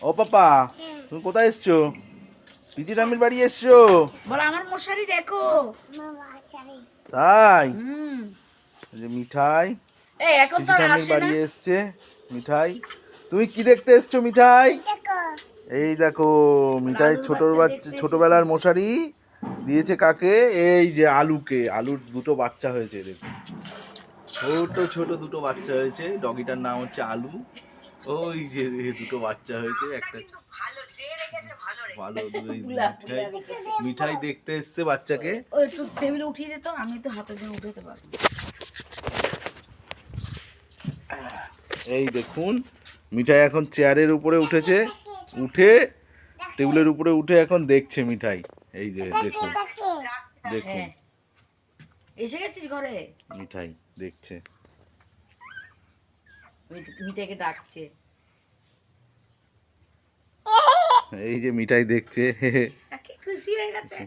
ও পাপা, তুমি কোথায় এসছো? পিজি ঠাম্মির বাড়ি এসছো? বল আমার মশারি দেখো। তাই? হুম। এই যে মিঠাই এই এখন তো পিজি আর ঠাম্মির আসে বাড়ি না। এসছে। মিঠাই, তুমি কি দেখতে এসছো মিঠাই? এই দেখো মিঠাই লালুর বাচ্চা দেখতে এসেছি। ছোটবেলার মশারি দিয়েছে কাকে? এই যে আলুকে। আলুর দুটো বাচ্চা হয়েছে দেখুন, ছোট ছোট দুটো বাচ্চা হয়েছে। ডগিটার নাম হচ্ছে আলু। ওই যে দুটো বাচ্চা হয়েছে একটা। ভালো দুই বুলা মিঠাই। বুলা রেখেছে। মিঠাই দেখতে এসছে বাচ্চাকে। ও একটু টেবিলে উঠিয়ে দিত, আমি তো হাতে দিয়ে উঠাতে পারবো। এই দেখুন মিঠাই এখন চেয়ারের উপরে উঠেছে, উঠে টেবিলের উপরে উঠে এখন দেখছে মিঠাই। এই যে দেখুন, দেখুন হ্যাঁ, এসে গেছিস ঘরে? মিঠাই দেখছে। মিঠাইকে ডাকছে। এই যে মিঠাই দেখছে। কি খুশি হয়ে গেছে।